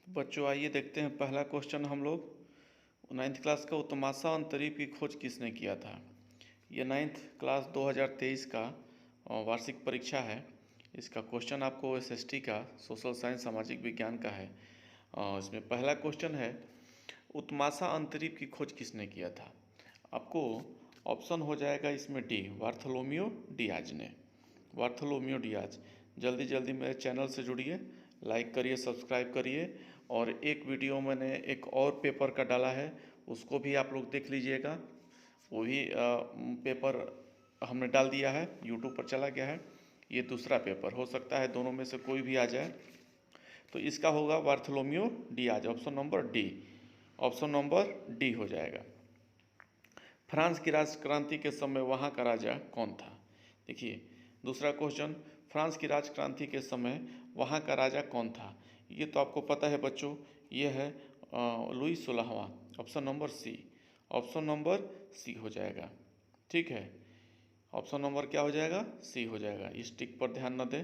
बच्चों आइए देखते हैं पहला क्वेश्चन हम लोग 9th क्लास का उत्तमाशा अंतरीप की खोज किसने किया था। ये 9th क्लास 2023 का वार्षिक परीक्षा है। इसका क्वेश्चन आपको एसएसटी का सोशल साइंस सामाजिक विज्ञान का है। इसमें पहला क्वेश्चन है उत्तमाशा अंतरीप की खोज किसने किया था। आपको ऑप्शन हो जाएगा इसमें डी, बार्थोलोमियो डियाज ने। Bartolomeu Diaz. जल्दी जल्दी मेरे चैनल से जुड़िए, लाइक करिए, सब्सक्राइब करिए। और एक वीडियो मैंने एक और पेपर का डाला है, उसको भी आप लोग देख लीजिएगा। वो भी पेपर हमने डाल दिया है, यूट्यूब पर चला गया है। ये दूसरा पेपर हो सकता है, दोनों में से कोई भी आ जाए। तो इसका होगा Bartolomeu Diaz, option number D. Option number D हो जाएगा। फ्रांस की राजक्रांति के समय वहाँ का राजा कौन था। देखिए दूसरा क्वेश्चन, फ्रांस की राजक्रांति के समय वहाँ का राजा कौन था। ये तो आपको पता है बच्चों, ये है लुई 16वां। Option number C. Option number C हो जाएगा। ठीक है, ऑप्शन नंबर क्या हो जाएगा, सी हो जाएगा। इस टिक पर ध्यान न दें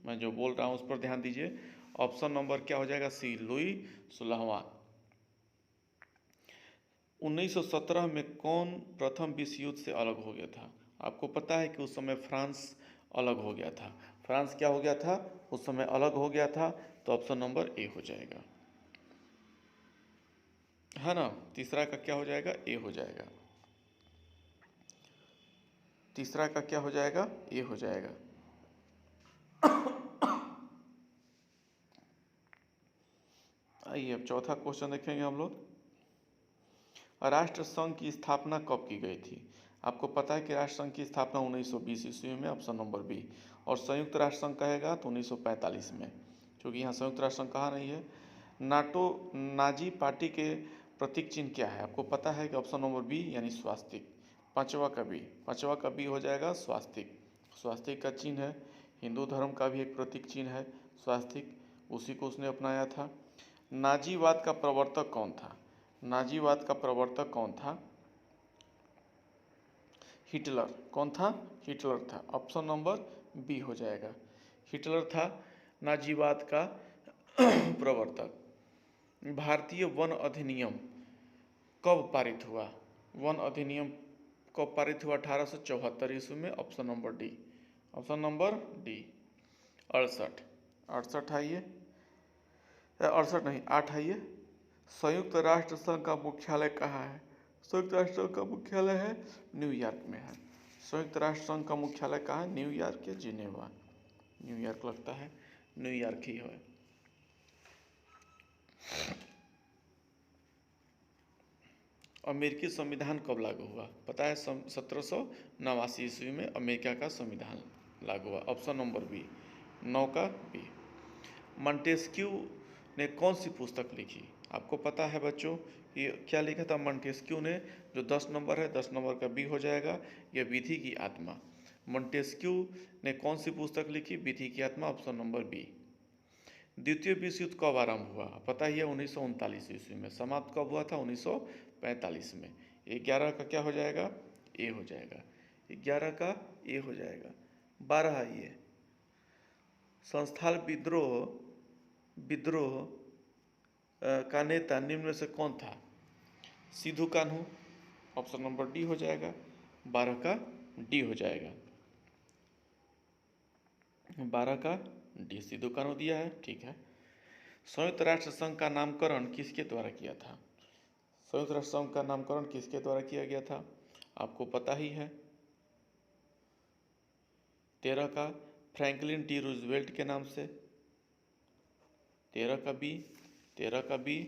मैं जो बोल रहा हूँ उस पर ध्यान दीजिए। ऑप्शन नंबर क्या हो जाएगा, सी, लुई 16वां। 1917 में कौन प्रथम विश्व युद्ध से अलग हो गया था। आपको पता है कि उस समय फ्रांस अलग हो गया था। फ्रांस क्या हो गया था, उस समय अलग हो गया था। तो ऑप्शन नंबर ए हो जाएगा, है ना। तीसरा का क्या हो जाएगा, ए हो जाएगा। तीसरा का क्या हो जाएगा, ए हो जाएगा। आइए अब चौथा क्वेश्चन देखेंगे हम लोग। राष्ट्र संघ की स्थापना कब की गई थी। आपको पता है कि राष्ट्र संघ की स्थापना 1920 ईस्वी में, ऑप्शन नंबर बी। और संयुक्त राष्ट्र संघ कहेगा तो 1945 में, क्योंकि यहाँ संयुक्त राष्ट्र संघ कहा नहीं है। नाटो नाजी पार्टी के प्रतीक चिन्ह क्या है। आपको पता है कि ऑप्शन नंबर बी यानी स्वास्तिक। पांचवा का बी, पांचवा का बी हो जाएगा स्वास्तिक। स्वास्तिक का चिन्ह है, हिंदू धर्म का भी एक प्रतीक चिन्ह है स्वास्तिक, उसी को उसने अपनाया था। नाजीवाद का प्रवर्तक कौन था। नाजीवाद का प्रवर्तक कौन था, हिटलर। कौन था, हिटलर था। ऑप्शन नंबर बी हो जाएगा, हिटलर था नाजीवाद का प्रवर्तक। भारतीय वन अधिनियम कब पारित हुआ। वन अधिनियम कब पारित हुआ, 1874 ईस्वी में। Option number D, option number D. 68, 68 आइए, 68 नहीं 8 आइए। संयुक्त राष्ट्र संघ का मुख्यालय कहाँ है। संयुक्त राष्ट्र संघ का मुख्यालय है न्यूयॉर्क में है। संयुक्त राष्ट्र संघ का मुख्यालय कहाँ है, न्यूयॉर्क या जिनेवा। न्यूयॉर्क लगता है, न्यूयॉर्क ही है। अमेरिकी संविधान कब लागू हुआ, पता है 1789 ईस्वी में अमेरिका का संविधान लागू हुआ। ऑप्शन नंबर बी, 9 का बी। मॉन्टेस्क्यू ने कौन सी पुस्तक लिखी। आपको पता है बच्चों ये क्या लिखा था मॉन्टेस्क्यू ने, जो 10 नंबर है, 10 नंबर का बी हो जाएगा। यह विधि की आत्मा। मॉन्टेस्क्यू ने कौन सी पुस्तक लिखी, विधि की आत्मा। Option number B. द्वितीय विश्व युद्ध कब आरंभ हुआ, पता ही है 1939 ईस्वी में। समाप्त कब हुआ था, 1945 में। 11 का क्या हो जाएगा, ए हो जाएगा। 11 का ए हो जाएगा। 12 ये संस्थाल विद्रोह का नेता निम्न में से कौन था। Sidhu Kanhu. Option number D हो जाएगा, 12 का डी हो जाएगा। 12 का डी, सिद्धू कान्हू दिया है, ठीक है। संयुक्त राष्ट्र संघ का नामकरण किसके द्वारा किया था। संयुक्त राष्ट्र संघ का नामकरण किसके द्वारा किया गया था, आपको पता ही है। 13 का फ्रैंकलिन डी रूजवेल्ट के नाम से। 13 का बी, 13 का बी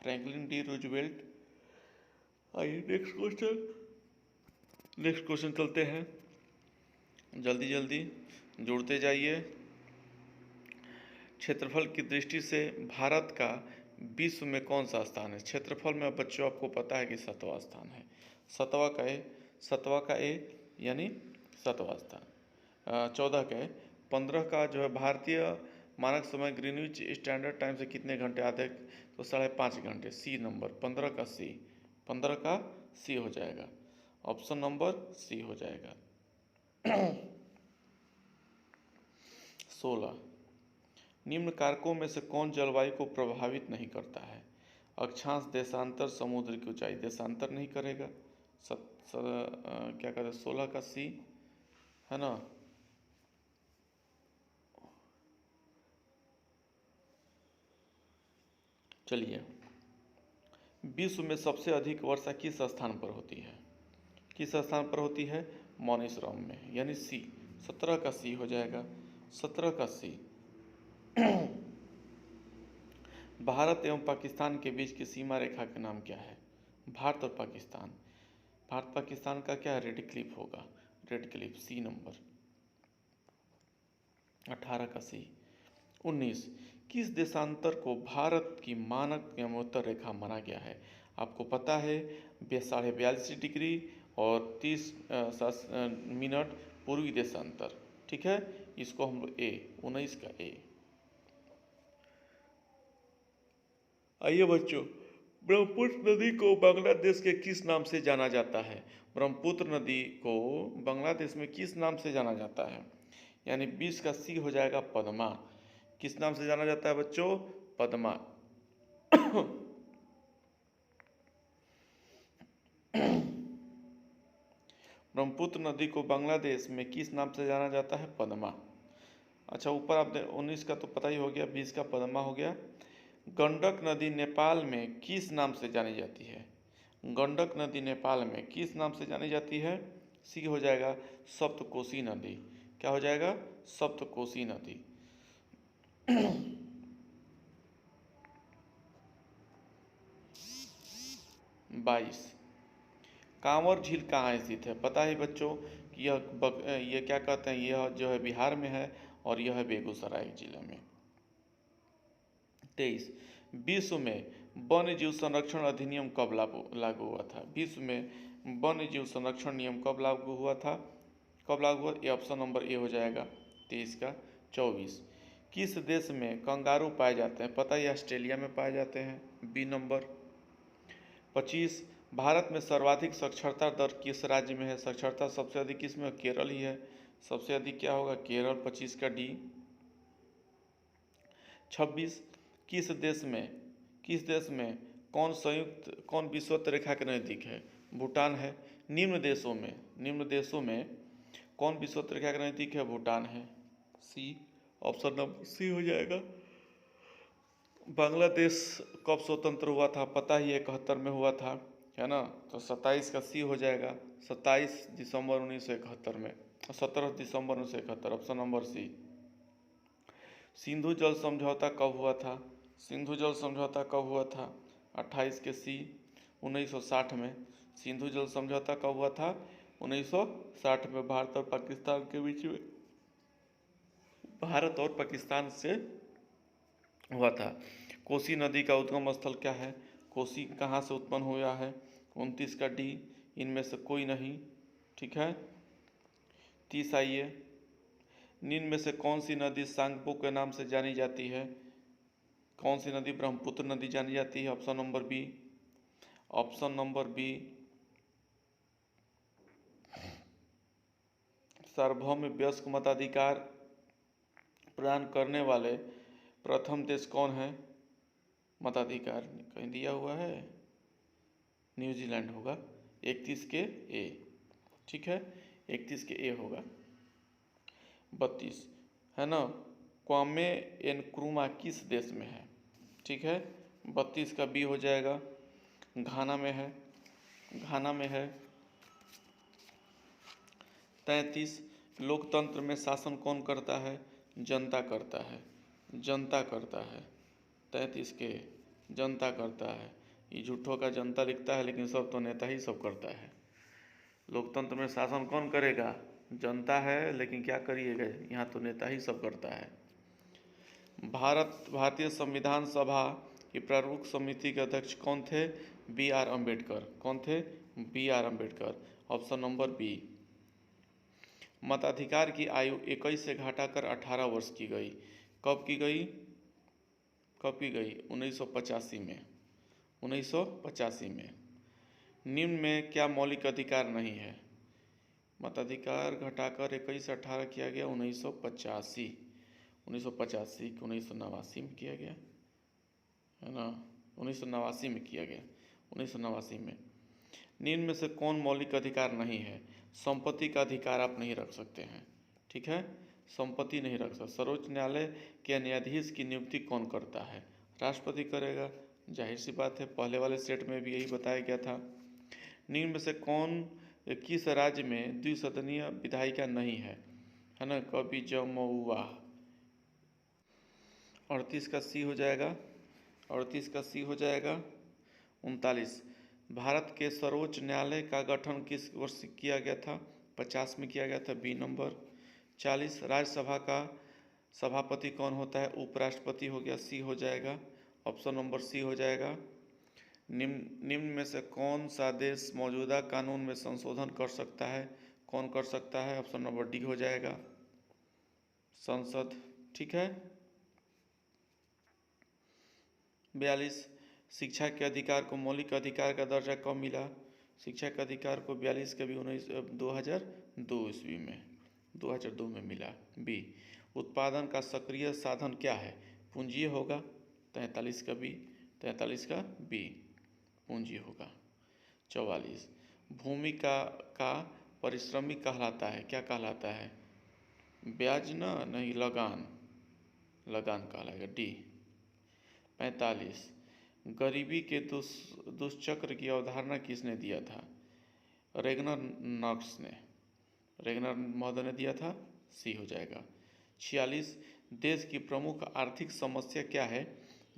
फ्रैंकलिन डी रूजवेल्ट। आइए नेक्स्ट क्वेश्चन चलते हैं। जल्दी जल्दी जुड़ते जाइए। क्षेत्रफल की दृष्टि से भारत का विश्व में कौन सा स्थान है। क्षेत्रफल में बच्चों आपको पता है कि 7वां स्थान है। 7वां का ए, 7वां का ए यानी 7वां स्थान। 14 का ए, 15 का जो है भारतीय मानक समय ग्रीनविच स्टैंडर्ड टाइम से कितने घंटे आधे, तो 5.5 घंटे। सी नंबर 15 का सी, 15 का सी हो जाएगा। ऑप्शन नंबर सी हो जाएगा। 16 निम्न कारकों में से कौन जलवायु को प्रभावित नहीं करता है? अक्षांश, देशांतर, समुद्र की ऊंचाई। देशांतर नहीं करेगा। क्या कहते हैं, 16 का सी है ना। चलिए, विश्व में सबसे अधिक वर्षा किस स्थान पर होती है? किस स्थान पर होती है? मौनीश्वरम में, यानी सी। 17 का सी हो जाएगा, 17 का सी। भारत एवं पाकिस्तान के बीच की सीमा रेखा का नाम क्या है? भारत और पाकिस्तान, भारत पाकिस्तान का क्या है? रेड क्लिफ होगा, रेड क्लिफ, सी नंबर। 18 का सी। 19, किस देशांतर को भारत की मानक यमोत्तर रेखा माना गया है? आपको पता है 42.5 डिग्री और 30 मिनट पूर्वी देशांतर। ठीक है, इसको हम लोग ए, 19 का ए। आइए बच्चों, ब्रह्मपुत्र नदी को बांग्लादेश के किस नाम से जाना जाता है? ब्रह्मपुत्र नदी को बांग्लादेश में किस नाम से जाना जाता है? यानी 20 का सी हो जाएगा, पद्मा। किस नाम से जाना जाता है बच्चों? पद्मा। ब्रह्मपुत्र नदी को बांग्लादेश में किस नाम से जाना जाता है? पद्मा। अच्छा, ऊपर आप 19 का तो पता ही हो गया, 20 का पद्मा हो गया। गंडक नदी नेपाल में किस नाम से जानी जाती है? गंडक नदी नेपाल में किस नाम से जानी जाती है? सी हो जाएगा, सप्तकोशी नदी। क्या हो जाएगा? सप्तकोशी नदी। 22, कांवर झील कहाँ स्थित है? पता है बच्चों कि ये क्या कहते हैं, यह जो है बिहार में है और यह है बेगूसराय जिले में। 23, विश्व में वन्य जीव संरक्षण अधिनियम कब लागू हुआ था? विश्व में वन्य जीव संरक्षण नियम कब लागू हुआ था? कब लागू हुआ? ये ऑप्शन नंबर ए हो जाएगा, 23 का। 24, किस देश में कंगारू पाए जाते हैं? पता ही ऑस्ट्रेलिया में पाए जाते हैं, बी नंबर। 25, भारत में सर्वाधिक साक्षरता दर किस राज्य में है? साक्षरता सबसे अधिक किस में? केरल ही है, सबसे अधिक क्या होगा? केरल, 25 का डी। 26, किस देश में कौन विषुवत रेखा के नज़दीक है? भूटान है। निम्न देशों में कौन विषुवत रेखा के नज़दीक है? भूटान है, सी। ऑप्शन नंबर सी हो जाएगा। बांग्लादेश कब स्वतंत्र हुआ था? पता ही 71 में हुआ था, है ना। तो 27 का सी हो जाएगा, 27 दिसंबर 1971 में, 17 दिसंबर 1971, ऑप्शन नंबर सी। सिंधु जल समझौता कब हुआ था? सिंधु जल समझौता कब हुआ था? 28 के सी, 1960 में। सिंधु जल समझौता कब हुआ था? 1960 में, भारत और पाकिस्तान के बीच में, भारत और पाकिस्तान से हुआ था। कोसी नदी का उद्गम स्थल क्या है? कोसी कहाँ से उत्पन्न हुआ है? 29 का डी, इनमें से कोई नहीं। ठीक है, 30 आइए, निम्न में से कौन सी नदी सांगपो के नाम से जानी जाती है? कौन सी नदी ब्रह्मपुत्र नदी जानी जाती है? Option number B, option number B. सार्वभौम वयस्क मताधिकार प्रदान करने वाले प्रथम देश कौन है? मताधिकार कहीं दिया हुआ है, न्यूजीलैंड होगा, 31 के ए। ठीक है, 31 के ए होगा। 32 है ना, क्वामे एनक्रुमा किस देश में है? ठीक है, 32 का बी हो जाएगा, घाना में है, घाना में है। 33, लोकतंत्र में शासन कौन करता है? जनता करता है, जनता करता है। 33 के जनता करता है। ये झूठों का जनता लिखता है, लेकिन सब तो नेता ही सब करता है। लोकतंत्र में शासन कौन करेगा? जनता है, लेकिन क्या करिएगा, यहाँ तो नेता ही सब करता है। भारतीय संविधान सभा की प्रारूप समिति के अध्यक्ष कौन थे? B R Ambedkar. कौन थे? B R Ambedkar, option number B. मताधिकार की आयु 21 से घटाकर 18 वर्ष की गई। कब की गई? कब की गई? 1985 में, 1985 में। निम्न में क्या मौलिक अधिकार नहीं है? मताधिकार घटाकर 21 से 18 किया गया 1985। 1985 कि 1989 में किया गया है ना, 1989 में किया गया, 1989 में। निम्न में से कौन मौलिक अधिकार नहीं है? संपत्ति का अधिकार आप नहीं रख सकते हैं, ठीक है, संपत्ति नहीं रख सकते। सर्वोच्च न्यायालय के न्यायाधीश की नियुक्ति कौन करता है? राष्ट्रपति करेगा, जाहिर सी बात है, पहले वाले सेट में भी यही बताया गया था। निम्न में से किस राज्य में द्विसदनीय विधायिका नहीं है ना? कभी जमुआ। 38 का सी हो जाएगा, 38 का सी हो जाएगा। 39, भारत के सर्वोच्च न्यायालय का गठन किस वर्ष किया गया था? 50 में किया गया था, बी नंबर। 40, राज्यसभा का सभापति कौन होता है? उपराष्ट्रपति हो गया, सी हो जाएगा, ऑप्शन नंबर सी हो जाएगा। निम्न में से कौन सा देश मौजूदा कानून में संशोधन कर सकता है? कौन कर सकता है? ऑप्शन नंबर डी हो जाएगा, संसद, ठीक है। 42, शिक्षा के अधिकार को मौलिक अधिकार का दर्जा कब मिला? शिक्षा के अधिकार को 42 के भी 2002 ईस्वी में, 2002 में मिला। बी, उत्पादन का सक्रिय साधन क्या है? पूंजी होगा, 43 का बी, 43 का बी, पूंजी होगा। 44, भूमि का परिश्रमिक कहलाता है, क्या कहलाता है? ब्याज ना, नहीं, लगान, लगान कहलाएगा, डी। 45, गरीबी के दुष्चक्र की अवधारणा किसने दिया था? रेगनर नॉक्स ने, रेगनर महोदय ने दिया था, सी हो जाएगा। 46, देश की प्रमुख आर्थिक समस्या क्या है?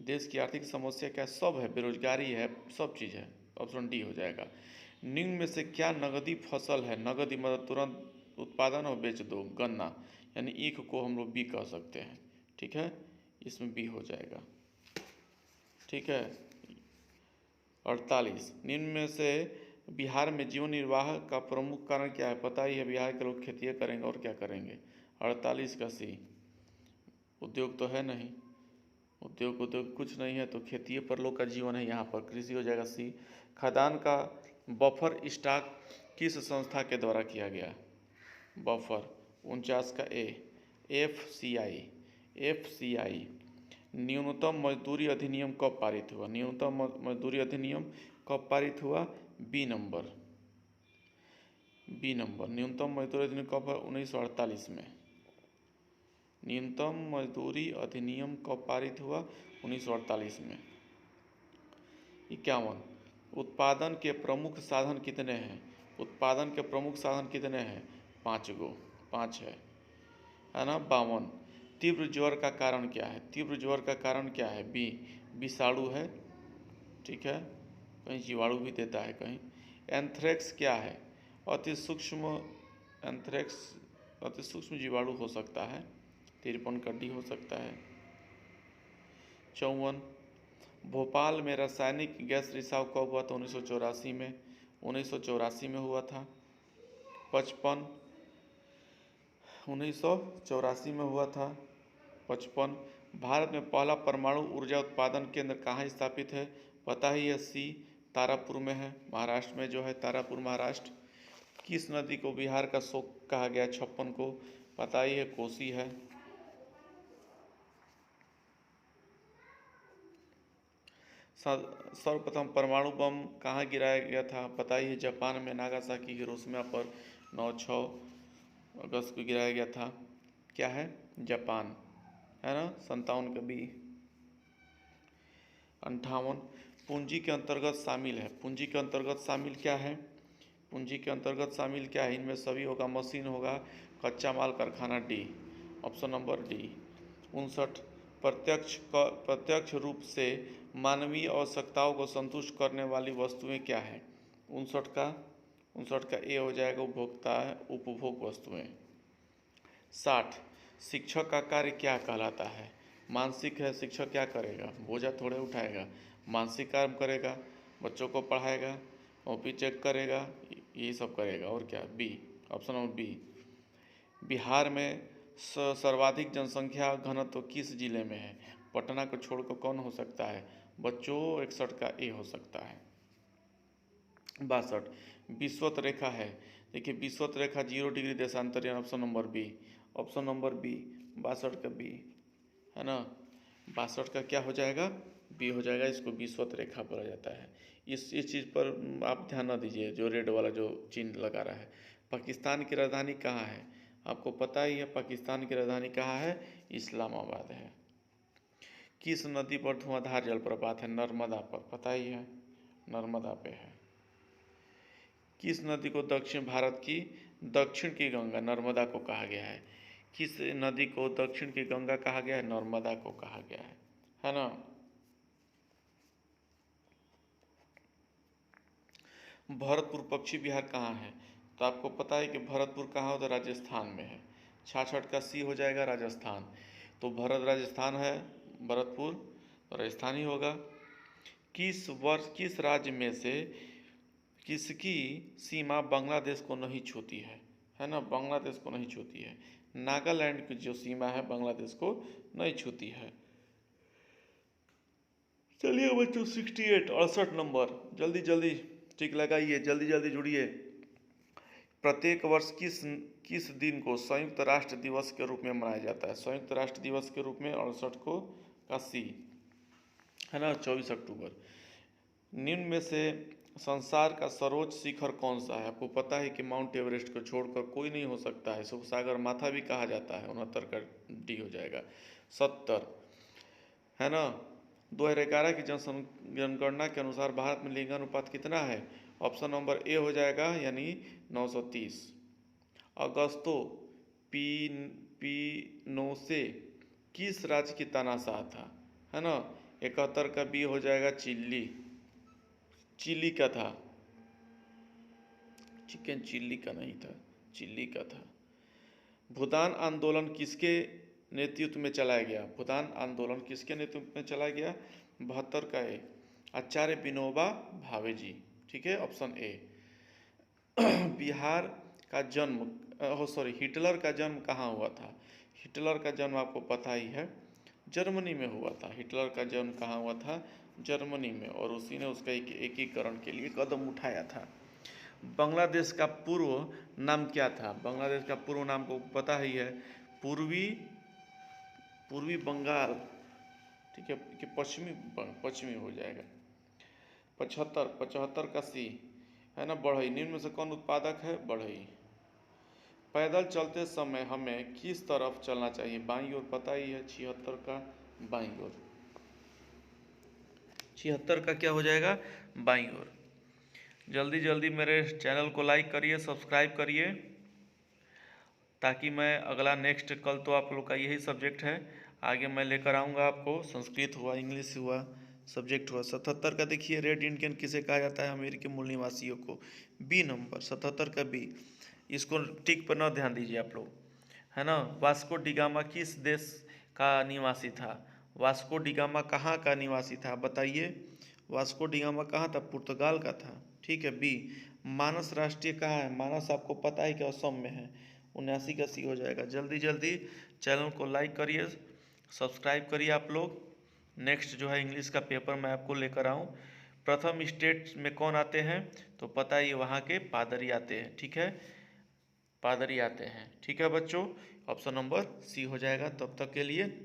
देश की आर्थिक समस्या क्या? सब है, बेरोजगारी है, सब चीज़ है, ऑप्शन डी हो जाएगा। निम्न में से क्या नगदी फसल है? नगदी मतलब तुरंत उत्पादन और बेच दो, गन्ना, यानी ईख को हम लोग बी कह सकते हैं, ठीक है, इसमें बी हो जाएगा, ठीक है। 48, निम्न में से बिहार में जीवन निर्वाह का प्रमुख कारण क्या है? पता ही है, बिहार के लोग खेती करेंगे और क्या करेंगे। 48 का सी, उद्योग तो है नहीं, उद्योग कुछ नहीं है, तो खेती पर लोग का जीवन है, यहाँ पर कृषि हो जाएगा, सी। खाद्यान्न का बफर स्टॉक किस संस्था के द्वारा किया गया? बफर, 49 का ए, FCI। न्यूनतम मजदूरी अधिनियम कब पारित हुआ? न्यूनतम मजदूरी अधिनियम कब पारित हुआ? बी नंबर, न्यूनतम मजदूरी अधिनियम कब है? 1948 में। न्यूनतम मजदूरी अधिनियम कब पारित हुआ? 1948 में। 51, उत्पादन के प्रमुख साधन कितने हैं? उत्पादन के प्रमुख साधन कितने हैं? 5 है ना। 52, तीव्र ज्वर का कारण क्या है? तीव्र ज्वर का कारण क्या है? बी, विषाणु है, ठीक है, कहीं जीवाणु भी देता है कहीं। एंथ्रेक्स क्या है? अति सूक्ष्म, एंथ्रेक्स अति सूक्ष्म जीवाणु हो सकता है, 53 का डी हो सकता है। 54, भोपाल में रासायनिक गैस रिसाव कब हुआ था? 1984 में, 1984 में हुआ था। 55, 1984 में हुआ था। 55, भारत में पहला परमाणु ऊर्जा उत्पादन केंद्र कहाँ स्थापित है? पता ही है, सी, तारापुर में है, महाराष्ट्र में जो है, तारापुर महाराष्ट्र। किस नदी को बिहार का शोक कहा गया? 56 को, पता ही है, कोसी है। सर्वप्रथम परमाणु बम कहाँ गिराया गया था? पता ही है, जापान में, नागासाकी, हिरोशिमा पर 9-6 अगस्त को गिराया गया था। क्या है? जापान, है ना, 57 का बी। 58, पूंजी के अंतर्गत शामिल है। पूंजी के अंतर्गत शामिल क्या है? पूंजी के अंतर्गत शामिल क्या है? इनमें सभी होगा, मशीन होगा, कच्चा माल, कारखाना, डी, ऑप्शन नंबर डी। 59, प्रत्यक्ष रूप से मानवीय आवश्यकताओं को संतुष्ट करने वाली वस्तुएं क्या है? 59 का ए हो जाएगा, उपभोक्ता है, उपभोग वस्तुएं। 60, शिक्षक का कार्य क्या कहलाता है? मानसिक है, शिक्षक क्या करेगा? बोझा थोड़े उठाएगा, मानसिक काम करेगा, बच्चों को पढ़ाएगा, कॉपी चेक करेगा, यही सब करेगा, और क्या? B, option number B. Bihar में सर्वाधिक जनसंख्या घनत्व किस जिले में है? पटना को छोड़कर कौन हो सकता है? बच्चों, 61 का ए हो सकता है। 62, विषुवत रेखा है। देखिए, विषुवत रेखा 0 डिग्री देशांतर, option number B, option number B, 62 का बी, है ना। 62 का क्या हो जाएगा, बी हो जाएगा। इसको विषुवत रेखा बोला जाता है। इस चीज़ पर आप ध्यान न दीजिए, जो रेड वाला जो चिन्ह लगा रहा है। पाकिस्तान की राजधानी कहाँ है, आपको पता ही है पाकिस्तान की राजधानी कहाँ है, इस्लामाबाद है। किस नदी पर धुआंधार जलप्रपात है, नर्मदा पर, पता ही है, नर्मदा पे है। किस नदी को दक्षिण भारत की दक्षिण की गंगा नर्मदा को कहा गया है, किस नदी को दक्षिण की गंगा कहा गया है, नर्मदा को कहा गया है ना। भरतपुर पक्षी विहार कहाँ है, तो आपको पता है कि भरतपुर कहाँ हो, तो राजस्थान में है। 66 का सी हो जाएगा राजस्थान। तो भरत राजस्थान है, भरतपुर तो राजस्थान ही होगा। किस राज्य में से किसकी सीमा बांग्लादेश को नहीं छूती है ना, बांग्लादेश को नहीं छूती है। नागालैंड की जो सीमा है बांग्लादेश को नहीं छूती है। चलिए बच्चों 68 नंबर, जल्दी जल्दी टिक लगाइए, जल्दी जल्दी जुड़िए। प्रत्येक वर्ष किस दिन को संयुक्त राष्ट्र दिवस के रूप में मनाया जाता है, संयुक्त राष्ट्र दिवस के रूप में 68 को का सी है ना, 24 अक्टूबर। निम्न में से संसार का सर्वोच्च शिखर कौन सा है, आपको पता है कि माउंट एवरेस्ट को छोड़कर कोई नहीं हो सकता है। इसको सागर माथा भी कहा जाता है। 69 का डी हो जाएगा। 70 है ना। 2011 की जनगणना के अनुसार भारत में लिंगानुपात कितना है, ऑप्शन नंबर ए हो जाएगा, यानी 930। अगस्तो पिनोसे किस राज्य की तानाशाह था, है ना। 71 का बी हो जाएगा, चिली का था, चिकन चिल्ली का नहीं था, चिल्ली का था। भूदान आंदोलन किसके नेतृत्व में चलाया गया, भूदान आंदोलन किसके नेतृत्व में चलाया गया, 72 का ए, आचार्य विनोबा भावे जी, ठीक है, ऑप्शन ए। बिहार का जन्म हिटलर का जन्म कहाँ हुआ था, हिटलर का जन्म आपको पता ही है, जर्मनी में हुआ था। हिटलर का जन्म कहाँ हुआ था, जर्मनी में, और उसी ने उसका एकीकरण के लिए कदम उठाया था। बांग्लादेश का पूर्व नाम क्या था, बांग्लादेश का पूर्व नाम को पता ही है, पूर्वी बंगाल, ठीक है, कि पश्चिमी हो जाएगा। 75 का सी है ना, बढ़ई। निम्न में से कौन उत्पादक है, बढ़ई। पैदल चलते समय हमें किस तरफ चलना चाहिए, बाईं ओर, पता ही है। 76 का बाईं ओर, 76 का क्या हो जाएगा, बाईं ओर। जल्दी जल्दी मेरे चैनल को लाइक करिए, सब्सक्राइब करिए, ताकि मैं अगला नेक्स्ट, कल तो आप लोग का यही सब्जेक्ट है, आगे मैं लेकर आऊँगा आपको। संस्कृत हुआ, इंग्लिश हुआ, सब्जेक्ट हुआ। 77 का देखिए, रेड इंडियन किसे कहा जाता है, अमेरिकी मूल निवासियों को, बी नंबर, 77 का बी। इसको टिक पर न ध्यान दीजिए आप लोग, है ना। वास्को डिगामा किस देश का निवासी था, वास्को डिगामा कहाँ का निवासी था, बताइए। वास्को डिगामा कहाँ था, पुर्तगाल का था, ठीक है, बी। मानस राष्ट्रीय कहाँ है, मानस आपको पता है कि असम में है, 79 का सी हो जाएगा। जल्दी जल्दी चैनल को लाइक करिए, सब्सक्राइब करिए आप लोग। नेक्स्ट जो है इंग्लिश का पेपर मैं आपको लेकर आऊँ। प्रथम स्टेट में कौन आते हैं, तो पता ही वहाँ के पादरी आते हैं, ठीक है, पादरी आते हैं, ठीक है बच्चों। ऑप्शन नंबर सी हो जाएगा। तब तक के लिए